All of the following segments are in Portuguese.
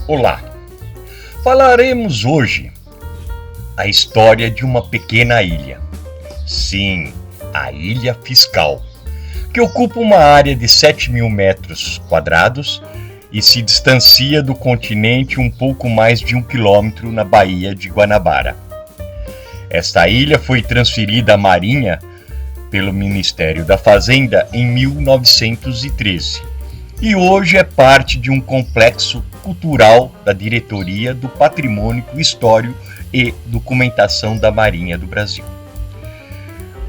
Olá, falaremos hoje a história de uma pequena ilha. Sim, a Ilha Fiscal, que ocupa uma área de 7.000 metros quadrados e se distancia do continente um pouco mais de 1 quilômetro na Baía de Guanabara. Esta ilha foi transferida à Marinha pelo Ministério da Fazenda em 1913 e hoje é parte de um complexo cultural da Diretoria do Patrimônio Histórico e Documentação da Marinha do Brasil.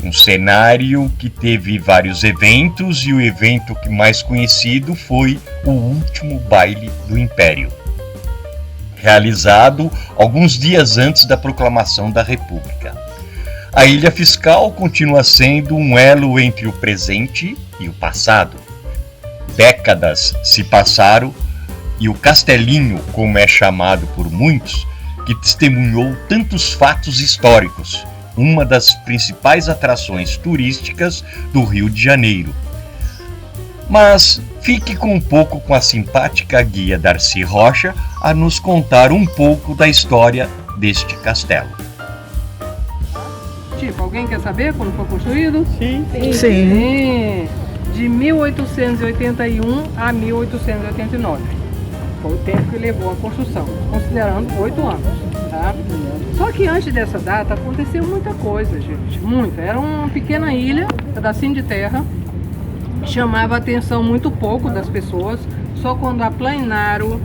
Um cenário que teve vários eventos e o evento que mais conhecido foi o último baile do Império, realizado alguns dias antes da proclamação da República. A Ilha Fiscal continua sendo um elo entre o presente e o passado. Décadas se passaram e o Castelinho, como é chamado por muitos, que testemunhou tantos fatos históricos, uma das principais atrações turísticas do Rio de Janeiro. Mas fique um pouco com a simpática guia Darcy Rocha a nos contar um pouco da história deste castelo. Tipo, alguém quer saber quando foi construído? Sim. De 1881 a 1889. Foi o tempo que levou a construção, considerando 8 anos. Tá? Só que antes dessa data aconteceu muita coisa, gente. Muita. Era uma pequena ilha, um pedacinho de terra, chamava a atenção muito pouco das pessoas. Só quando aplanaram,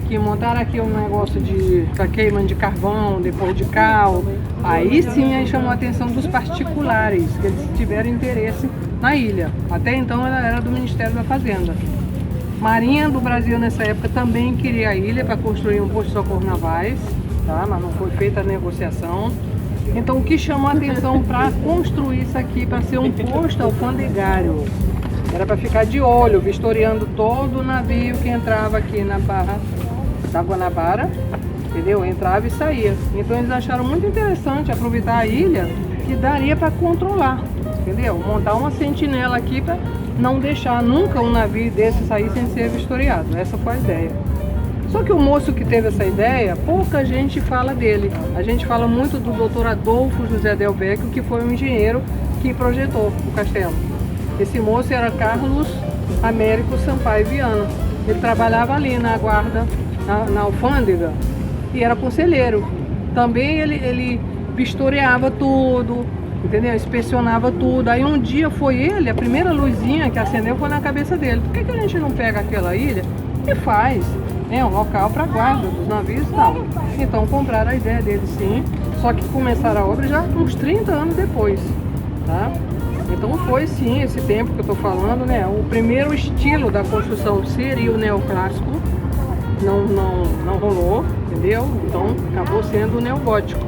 que montaram aqui um negócio de queima de carvão, depois de cal, aí sim aí chamou a atenção dos particulares, que eles tiveram interesse na ilha. Até então ela era do Ministério da Fazenda. Marinha do Brasil nessa época também queria a ilha para construir um posto de socorro navais, tá? Mas não foi feita a negociação. Então o que chamou a atenção para construir isso aqui, para ser um posto alfandegário, era para ficar de olho, vistoriando todo o navio que entrava aqui na Barra da Guanabara, entendeu? Entrava e saía. Então eles acharam muito interessante aproveitar a ilha, que daria para controlar, entendeu? Montar uma sentinela aqui para não deixar nunca um navio desse sair sem ser vistoriado. Essa foi a ideia. Só que o moço que teve essa ideia, pouca gente fala dele. A gente fala muito do Dr. Adolfo José Del Vecchio, que foi um engenheiro que projetou o castelo. Esse moço era Carlos Américo Sampaio Viana. Ele trabalhava ali na guarda, na alfândega, e era conselheiro. Também ele vistoriava tudo, entendeu? Inspecionava tudo. Aí um dia foi ele, a primeira luzinha que acendeu foi na cabeça dele. Por que a gente não pega aquela ilha e faz, né, um local para guarda dos navios e tal? Então compraram a ideia dele, sim. Só que começaram a obra já uns 30 anos depois, tá? Então foi sim esse tempo que eu estou falando, né? O primeiro estilo da construção seria o neoclássico, não rolou, entendeu? Então acabou sendo o neogótico.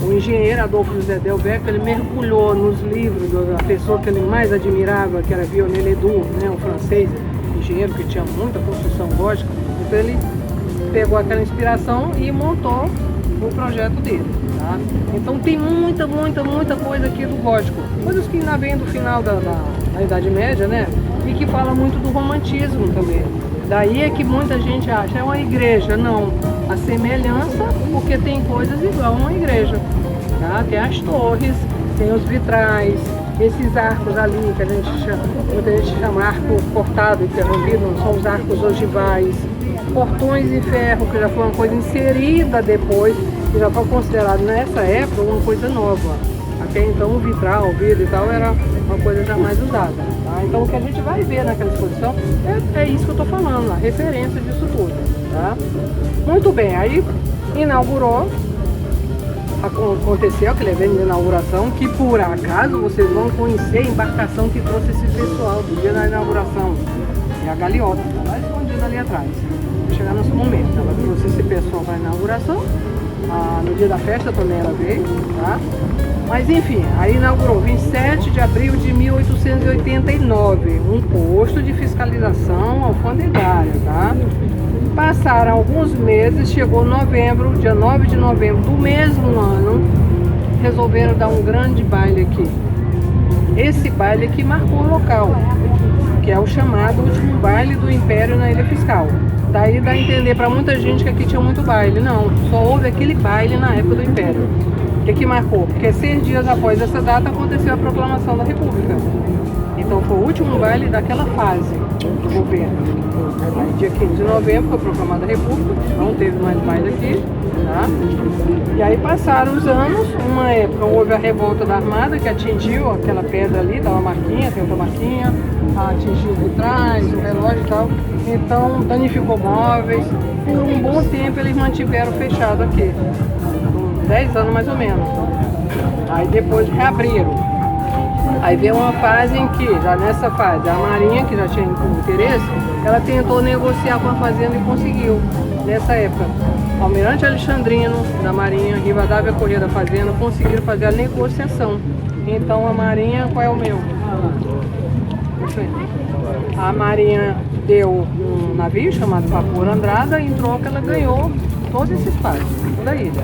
O engenheiro Adolfo José Del Vecchio, ele mergulhou nos livros da pessoa que ele mais admirava, que era Viollet Ledoux, né? Um francês, engenheiro que tinha muita construção gótica. Então ele pegou aquela inspiração e montou o projeto dele, tá? Então tem muita coisa aqui do gótico, coisas que ainda vem do final da Idade Média, né? E que fala muito do romantismo também. Daí é que muita gente acha, é uma igreja. Não, a semelhança, porque tem coisas igual a uma igreja, tá? Tem as torres, tem os vitrais, esses arcos ali, que muita gente chama arco cortado, interrompido, são os arcos ogivais, portões de ferro, que já foi uma coisa inserida depois, que já foi considerado nessa época uma coisa nova. Até então o vitral, o vidro e tal era uma coisa já mais usada, tá? Então o que a gente vai ver naquela exposição é isso que eu estou falando, a referência disso tudo, tá? Muito bem, aí inaugurou, aconteceu aquele evento de inauguração, que por acaso vocês vão conhecer a embarcação que trouxe esse pessoal do dia da inauguração, e a galeota, tá lá escondida ali atrás. Vou chegar nesse momento, ela trouxe esse pessoal para a inauguração, no dia da festa também ela veio, tá? Mas enfim, aí inaugurou 27 de abril de 1889, um posto de fiscalização alfandegária, tá? Passaram alguns meses, chegou novembro, dia 9 de novembro do mesmo ano, resolveram dar um grande baile aqui. Esse baile aqui marcou o local, que é o chamado último baile do Império na Ilha Fiscal. Daí dá a entender para muita gente que aqui tinha muito baile. Não, só houve aquele baile na época do Império. O que marcou? Porque 6 dias após essa data aconteceu a proclamação da República. Então foi o último baile daquela fase do governo. Aí, dia 15 de novembro foi proclamada a República, não teve mais baile aqui. Tá? E aí passaram os anos, uma época houve a revolta da Armada que atingiu aquela pedra ali, estava marquinha, tem outra marquinha, atingiu de trás, o relógio e tal. Então danificou móveis. Por um bom tempo eles mantiveram fechado aqui. 10 anos mais ou menos. Aí depois reabriram. Aí veio uma fase em que, já nessa fase, a Marinha, que já tinha interesse, ela tentou negociar com a fazenda e conseguiu. Nessa época, Almirante Alexandrino, da Marinha, Rivadavia Corrêa da Fazenda, conseguiram fazer a negociação. Então a Marinha, qual é o meu? A Marinha deu um navio chamado Vapor Andrada e em troca ela ganhou todo esse espaço, toda a ilha.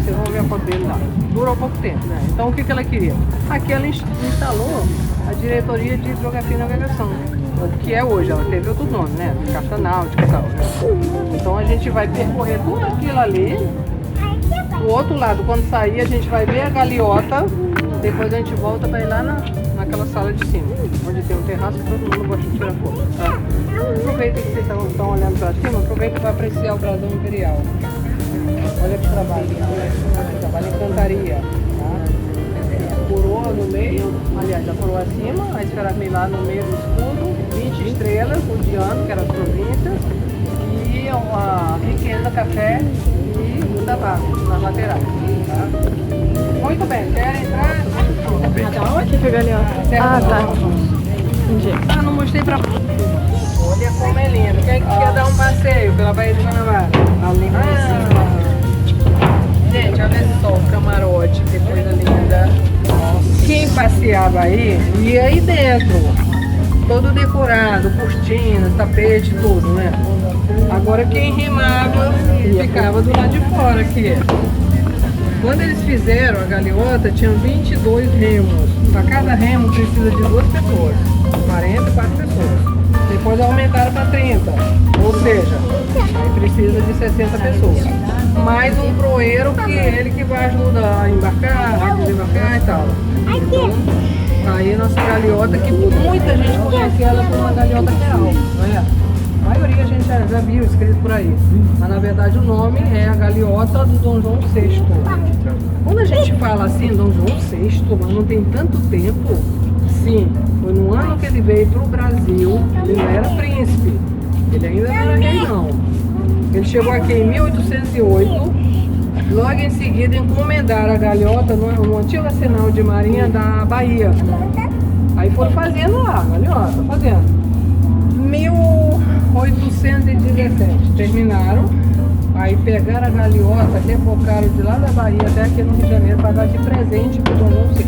Vocês vão ver a foto dele lá. Durou pouco tempo, né? Então o que ela queria? Aqui ela instalou a Diretoria de Hidrografia e Navegação, o que é hoje. Ela teve outro nome, né? Caixa Náutica e tal. Então a gente vai percorrer tudo aquilo ali. Do outro lado, quando sair, a gente vai ver a galeota. Depois a gente volta para ir lá naquela sala de cima, onde tem um terraço que todo mundo gosta de tirar foto. Tá? Aproveita que vocês estão olhando para cima, aproveita para apreciar o brasão imperial. Olha que trabalho, trabalho em cantaria, tá? Coroa no meio, aliás, a coroa acima, a esfera lá no meio do escudo, 20 estrelas, o diano, que era as províncias, e a riqueza, café e tabaco nas laterais, tá? Muito bem, querem entrar? Até onde fica ali, ó? Ah, tá. Entendi. Não mostrei pra... Olha como é lindo. Quem quer dar um passeio pela Baía de Guanabara? Gente, olha só o camarote, que coisa linda. Quem passeava aí, ia aí dentro. Todo decorado, cortinas, tapete, tudo, né? Agora quem remava, ficava do lado de fora aqui. Quando eles fizeram a galeota, tinham 22 remos. Para cada remo precisa de 2 pessoas, 44 pessoas. Depois aumentaram para 30, ou seja, aí precisa de 60 pessoas. Mais um proeiro que é ele que vai ajudar a embarcar, a desembarcar e tal. Então, aí nossa galeota, que muita gente conhece ela como uma galeota real, não é? A maioria a gente já viu escrito por aí. Mas na verdade o nome é a galeota do Dom João VI. Quando a gente fala assim, Dom João VI, mas não tem tanto tempo, sim, foi no ano que ele veio para o Brasil, ele não era príncipe, ele ainda não era rei não. Ele chegou aqui em 1808, logo em seguida encomendaram a galeota no antigo arsenal de marinha da Bahia. Aí foram fazendo lá, a galeota, fazendo. 1817 terminaram, aí pegaram a galeota, rebocaram de lá da Bahia até aqui no Rio de Janeiro para dar de presente para o Dom João VI.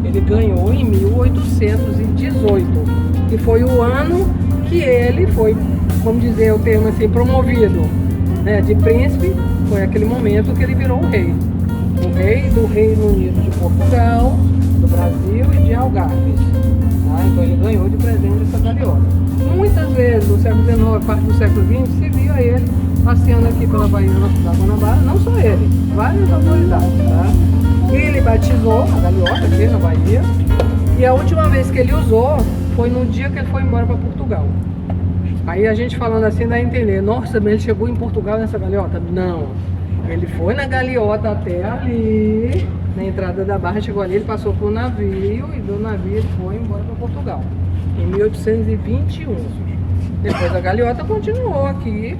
Ele ganhou em 1818, que foi o ano que ele foi, vamos dizer o termo assim, promovido, né, de príncipe. Foi aquele momento que ele virou o rei do Reino Unido de Portugal, do Brasil e de Algarves. Então ele ganhou de presente essa galeota. Muitas vezes no século XIX, parte do século XX, se via ele passeando aqui pela Baía da Guanabara, não só ele, várias autoridades, tá? Ele batizou a galeota aqui na Bahia, e a última vez que ele usou foi no dia que ele foi embora para Portugal. Aí a gente falando assim dá a entender, nossa, mas ele chegou em Portugal nessa galeota? Não, ele foi na galeota até ali, na entrada da barra, chegou ali, ele passou por um navio, e do navio ele foi embora para Portugal, em 1821. Depois a galeota continuou aqui.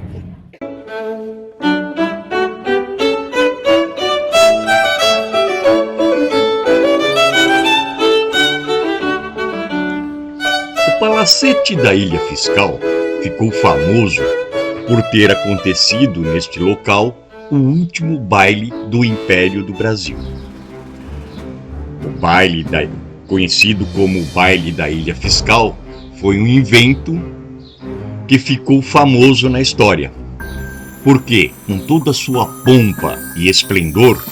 O Palacete da Ilha Fiscal ficou famoso por ter acontecido neste local o último baile do Império do Brasil. O baile, conhecido como o Baile da Ilha Fiscal, foi um evento que ficou famoso na história, porque, com toda a sua pompa e esplendor,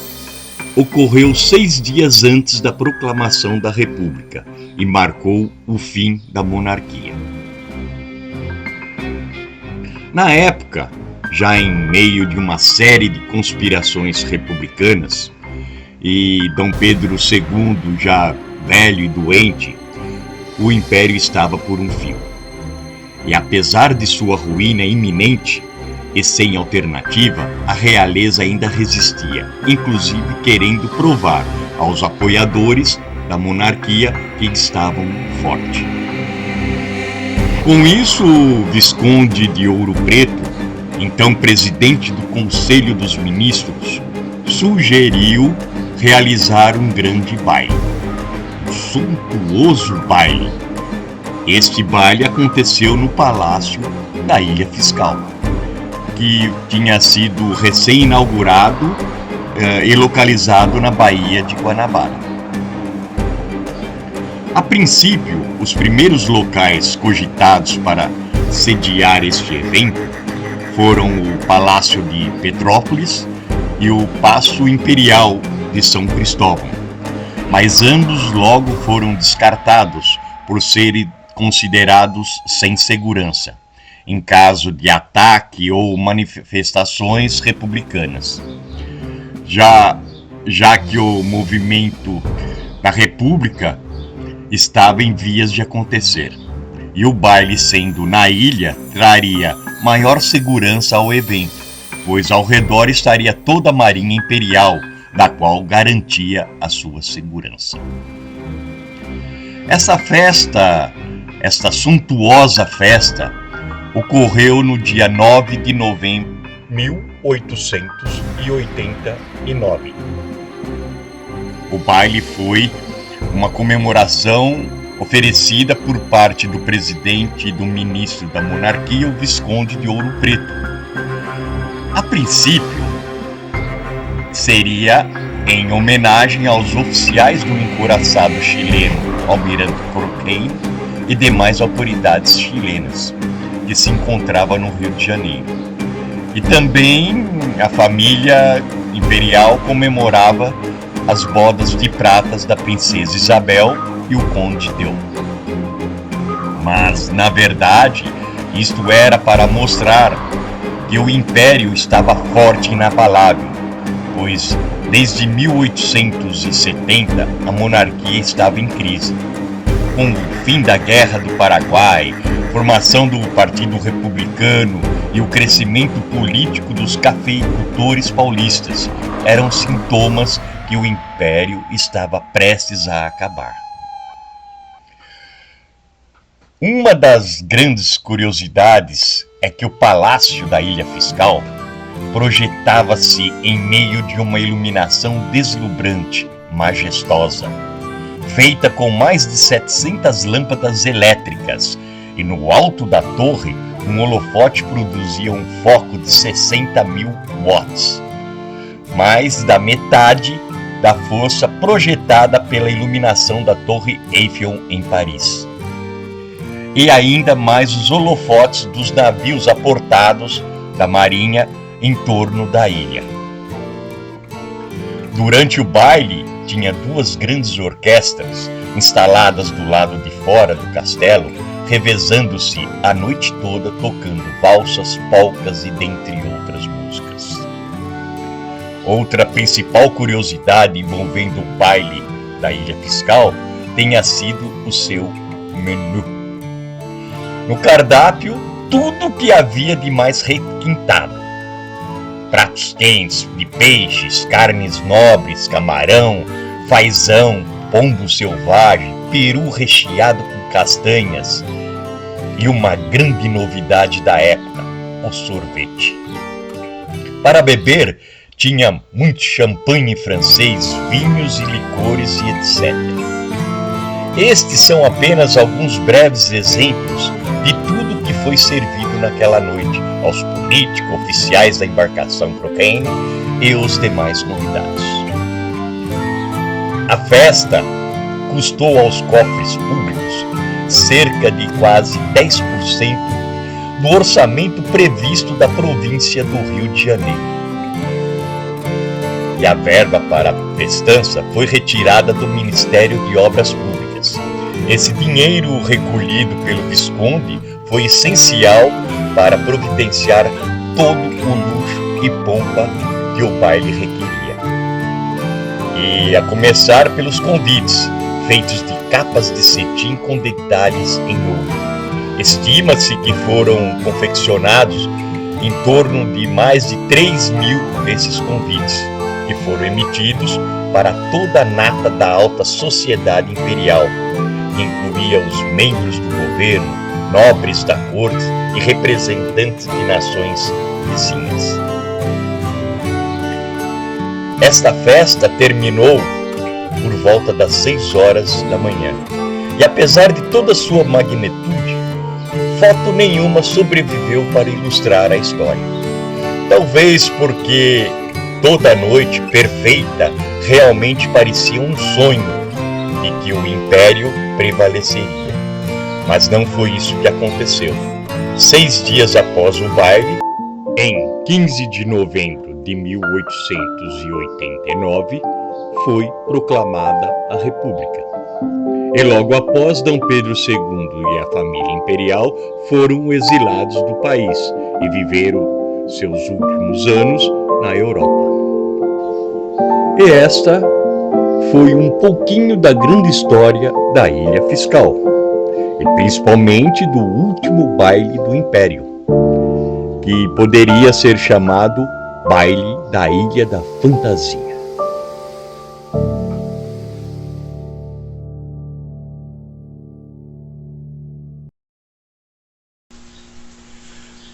ocorreu 6 dias antes da proclamação da República e marcou o fim da monarquia. Na época, já em meio de uma série de conspirações republicanas, e Dom Pedro II já velho e doente, o império estava por um fio. E apesar de sua ruína iminente e sem alternativa, a realeza ainda resistia, inclusive querendo provar aos apoiadores da monarquia que estavam fortes. Com isso, o Visconde de Ouro Preto, então presidente do Conselho dos Ministros, sugeriu realizar um grande baile, um suntuoso baile. Este baile aconteceu no Palácio da Ilha Fiscal, que tinha sido recém-inaugurado e localizado na Baía de Guanabara. A princípio, os primeiros locais cogitados para sediar este evento foram o Palácio de Petrópolis e o Paço Imperial de São Cristóvão, mas ambos logo foram descartados por serem considerados sem segurança, em caso de ataque ou manifestações republicanas. Já que o movimento da República estava em vias de acontecer, e o baile sendo na ilha traria maior segurança ao evento, pois ao redor estaria toda a Marinha Imperial, da qual garantia a sua segurança. Esta suntuosa festa, ocorreu no dia 9 de novembro de 1889. O baile foi uma comemoração oferecida por parte do presidente e do ministro da monarquia, o Visconde de Ouro Preto. A princípio, seria em homenagem aos oficiais do encouraçado chileno Almirante Cochrane e demais autoridades chilenas que se encontravam no Rio de Janeiro. E também a família imperial comemorava as bodas de pratas da princesa Isabel e o conde Deu. Mas, na verdade, isto era para mostrar que o império estava forte e inabalável, pois desde 1870 a monarquia estava em crise. Com o fim da Guerra do Paraguai, formação do Partido Republicano e o crescimento político dos cafeicultores paulistas eram sintomas que o império estava prestes a acabar. Uma das grandes curiosidades é que o Palácio da Ilha Fiscal projetava-se em meio de uma iluminação deslumbrante, majestosa, feita com mais de 700 lâmpadas elétricas, e no alto da torre um holofote produzia um foco de 60.000 watts, mais da metade da força projetada pela iluminação da Torre Eiffel em Paris. E ainda mais os holofotes dos navios aportados da Marinha em torno da ilha. Durante o baile, tinha 2 grandes orquestras instaladas do lado de fora do castelo, revezando-se a noite toda tocando valsas, polcas e dentre outras músicas. Outra principal curiosidade envolvendo o baile da Ilha Fiscal tenha sido o seu menu. No cardápio, tudo que havia de mais requintado. Pratos quentes de peixes, carnes nobres, camarão, fazão, pombo selvagem, peru recheado com castanhas e uma grande novidade da época, o sorvete. Para beber, tinha muito champanhe francês, vinhos e licores e etc. Estes são apenas alguns breves exemplos de tudo que foi servido naquela noite aos políticos, oficiais da embarcação Cochrane e os demais convidados. A festa custou aos cofres públicos cerca de quase 10% do orçamento previsto da província do Rio de Janeiro. e a verba para a festança foi retirada do Ministério de Obras Públicas. Esse dinheiro recolhido pelo Visconde foi essencial para providenciar todo o luxo e pompa que o baile requeria. E a começar pelos convites, feitos de capas de cetim com detalhes em ouro. Estima-se que foram confeccionados em torno de mais de 3.000 desses convites, que foram emitidos para toda a nata da alta sociedade imperial, que incluía os membros do governo, nobres da corte e representantes de nações vizinhas. Esta festa terminou por volta das 6 horas da manhã, e apesar de toda a sua magnitude, foto nenhuma sobreviveu para ilustrar a história. Talvez porque toda a noite perfeita realmente parecia um sonho de que o Império prevaleceria. Mas não foi isso que aconteceu. 6 dias após o baile, em 15 de novembro de 1889, foi proclamada a República. E logo após, D. Pedro II e a família imperial foram exilados do país e viveram seus últimos anos na Europa. E esta foi um pouquinho da grande história da Ilha Fiscal, e principalmente do último baile do Império, que poderia ser chamado Baile da Ilha da Fantasia.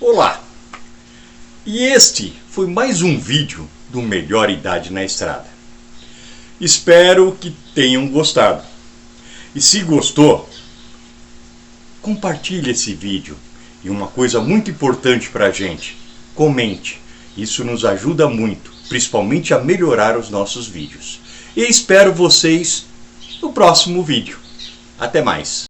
Olá! E este foi mais um vídeo do Melhor Idade na Estrada. Espero que tenham gostado. E se gostou, compartilhe esse vídeo. E uma coisa muito importante para a gente, comente. Isso nos ajuda muito, principalmente a melhorar os nossos vídeos. E espero vocês no próximo vídeo. Até mais!